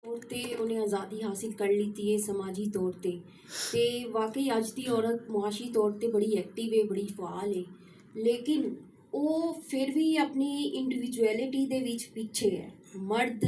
तौर ते उन्हें आज़ादी हासिल कर लीती है समाजी तौर ते वाकई अज दी औरत मुआशी तौर ते बड़ी एक्टिव है, बड़ी फाल है, लेकिन वो फिर भी अपनी इंडिविजुअलिटी दे विच पिछे है। मर्द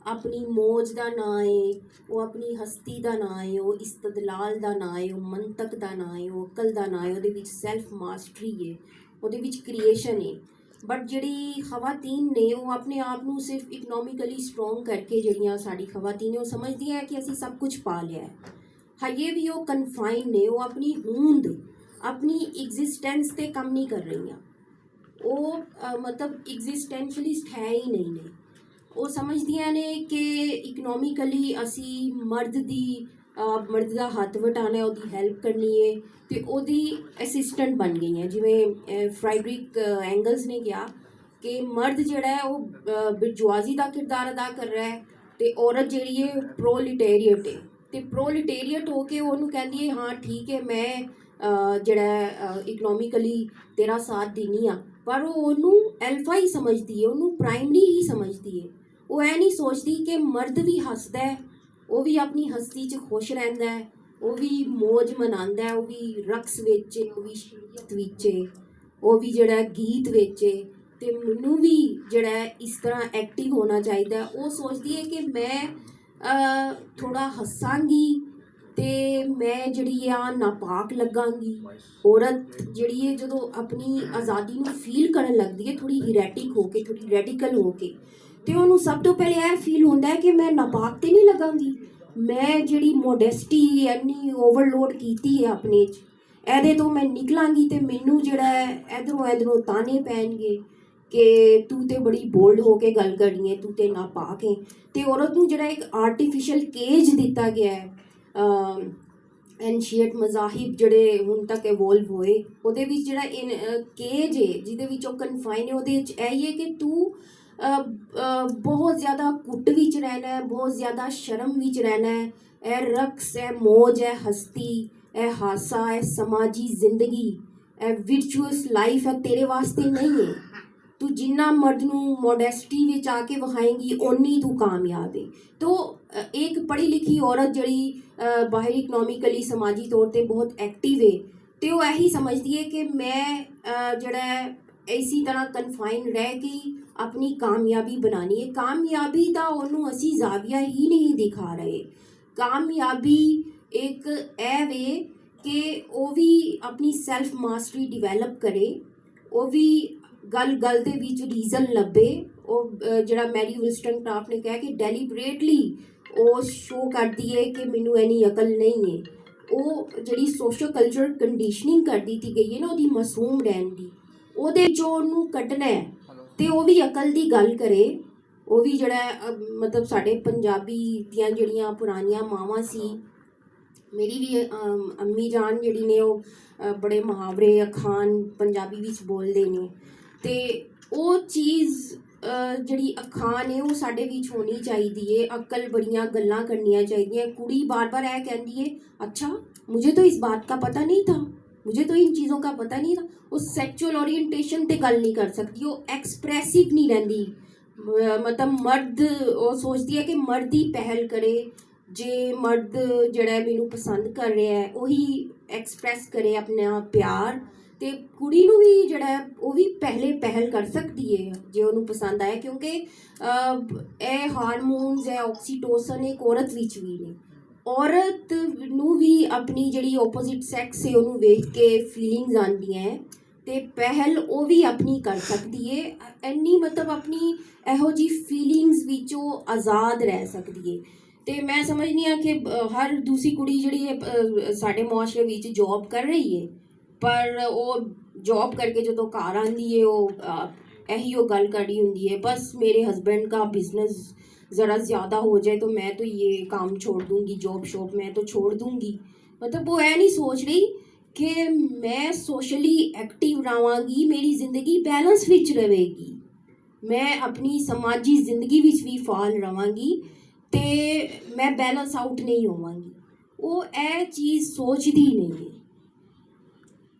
अपनी मौज का ना है, वो अपनी हस्ती का ना है, वो इस्तदलाल का ना है, वो मंतक का ना है, वो अकल का ना है, वो सैल्फ मास्टरी है, वो क्रिएशन है। बट जिहड़ी खवातीन ने वो अपने आप को सिर्फ इकनॉमिकली स्ट्रोंग करके जिहड़ियां साडी खवातीन ने वो समझदियां है कि असी सब कुछ पा लिया है। हजे भी वो कन्फाइन ने, वो अपनी होंद अपनी एग्जिस्टेंस ते कम नहीं कर रही। वो मतलब एग्जिस्टेंशलिस्ट है ही नहीं ने। वो समझदियां ने कि इकनॉमिकली असी मर्द का हथ वटाना है, उसकी हैल्प करनी है, तो ਉਹਦੀ असिस्टेंट बन गई हैं। जिमें फ्राइडरिक एंगल्स ने कहा कि मर्द जिहड़ा है वो बुर्जुआजी का किरदार अदा कर रहा है, तो औरत जिहड़ी है प्रोलिटेरिएट है। तो प्रोलिटेरिएट होके ਉਹਨੂੰ कहती है हाँ ठीक है मैं जिहड़ा इकनॉमिकली तेरा साथ देनी आ, पर वो ਉਹਨੂੰ एल्फा ही समझती है, ਉਹਨੂੰ प्राइमरी ही समझती है। वो ऐ नहीं सोचती कि मर्द भी हसदा है, वो भी अपनी हस्ती च खुश रहता है, वो भी मौज मनांदा है, वो भी रक्स विच है, वो भी शरीयत विच है, वो भी जिहड़ा गीत विच है, ते मैनू भी जिहड़ा इस तरह एक्टिव होना चाहिए। वो सोचती है कि मैं थोड़ा हसांगी ते मैं जिहड़ी आ नापाक लगांगी। औरत जिहड़ी है जो अपनी आज़ादी नू फील करन लगदी है थोड़ी हिरैटिक होके, थोड़ी रेडिकल होके, तो उन्होंने सब तो पहले यह फील होता है कि मैं नापाक तो नहीं लगांगी, मैं जिहड़ी मोडेस्टी इन्नी ओवरलोड की है अपने एदे तो मैं निकलांगी तो मैनू जिहड़ा इधरों इधरों ताने पैणगे कि तू तो बड़ी बोल्ड होके गल करनी है, तू तो नापाक है। तो औरत नू जिहड़ा एक आर्टिफिशियल केज दिता गया है। एनशियट मज़ाहिब जिहड़े हुण तक इवोल्व होए, ਉਹਦੇ ਵਿੱਚ ਜਿਹੜਾ केज है ਜਿਹਦੇ ਵਿੱਚ ਉਹ कन्फाइन है, ਉਹਦੇ ਵਿੱਚ ਇਹ है कि तू बहुत ज़्यादा कुट विच रहना है, बहुत ज़्यादा शर्म विच रहना है, ए रक्स है, मौज है, हस्ती है, हासा है, समाजी जिंदगी ए विरचुअस लाइफ है तेरे वास्ते नहीं है। तू जिन्ना मर्द नू मोडेस्टी विच आके विखाएंगी उन्नी तू कामयाब है। तो एक पढ़ी लिखी औरत जड़ी बाहर इकनॉमिकली समाजी तौर पर बहुत एक्टिव है, तो वो यही समझती है कि मैं जड़ा इसी तरह कन्फाइन रह के अपनी कामयाबी बनानी है। कामयाबी का उन्होंने असी जाविया ही नहीं दिखा रहे। कामयाबी एक ए वे कि वो भी अपनी सैल्फ मास्टरी डिवेलप करे, वो भी गल गल दे विच रीजन लभे। वो जड़ा मैरी विल्सटन-क्राफ्ट ने कहा कि डेलीबरेटली वो शो करती है कि मैनू इन्नी अकल नहीं है। वो जी सोशो कल्चरल कंडीशनिंग कर दी गई है ना वो मासूम रहन की, ਉਹਦੇ ਚੋਂ ਉਹਨੂੰ ਕੱਢਣਾ ਹੈ ਤੇ ਉਹ ਵੀ ਅਕਲ ਦੀ ਗੱਲ ਕਰੇ। ਉਹ ਵੀ ਜਿਹੜਾ ਮਤਲਬ ਸਾਡੇ ਪੰਜਾਬੀ ਦੀਆਂ ਜਿਹੜੀਆਂ ਪੁਰਾਣੀਆਂ ਮਾਵਾਂ ਸੀ, ਮੇਰੀ ਵੀ ਅੰਮੀ ਜਾਨ ਜਿਹੜੀ ਨੇ ਉਹ ਬੜੇ ਮੁਹਾਵਰੇ ਅਖਾਣ ਪੰਜਾਬੀ ਵਿੱਚ ਬੋਲਦੇ ਨੇ, ਤੇ ਉਹ ਚੀਜ਼ ਜਿਹੜੀ ਅਖਾਣ ਹੈ ਉਹ ਸਾਡੇ ਵਿੱਚ ਹੋਣੀ ਚਾਹੀਦੀ ਹੈ। ਅਕਲ ਬੜੀਆਂ ਗੱਲਾਂ ਕਰਨੀਆਂ ਚਾਹੀਦੀਆਂ। ਕੁੜੀ ਬਾਰ-ਬਾਰ ਇਹ ਕਹਿੰਦੀ ਹੈ अच्छा मुझे तो इस बात का पता नहीं था, मुझे तो इन चीज़ों का पता नहीं था। वो सैक्चुअल ओरिएंटेशन ते गल नहीं कर सकती, वो एक्सप्रैसिव नहीं रहती। मतलब मर्द वो सोचती है कि मर्द ही पहल करे, जे मर्द जड़ा मैनू पसंद कर रहा है वही एक्सप्रैस करे अपना प्यार, तो कुड़ी नू भी जड़ा वो भी पहले पहल कर सकती है जे उन्होंने पसंद आए, क्योंकि ये हारमोन्स है, ऑक्सीटोसन एक औरत विच भी ने। औरत नू भी अपनी जिहड़ी ओपोजिट सैक्स है उन्होंने वेख के फीलिंग्स आंदियां हैं, तो पहल वो भी अपनी कर सकती है। इन्नी मतलब अपनी इहो जी फीलिंग्स विचों आज़ाद रह सकती है। तो मैं समझनी हाँ कि हर दूसरी कुड़ी जिहड़ी साडे मुआशरे विच जॉब कर रही है, पर वो जॉब करके जो घर आंदी है वो यही वो गल करी हुंदी है, बस मेरे हस्बैंड का बिजनेस ज़रा ज़्यादा हो जाए तो मैं तो ये काम छोड़ दूँगी, जॉब शॉप मैं तो छोड़ दूँगी। मतलब वो ऐ नहीं सोच रही कि मैं सोशली एक्टिव रहांगी, मेरी ज़िंदगी बैलेंस विच रहेगी, मैं अपनी समाजी जिंदगी विच भी फाल रहांगी, तो मैं बैलेंस आउट नहीं होवांगी। वो ए चीज़ सोचती नहीं है।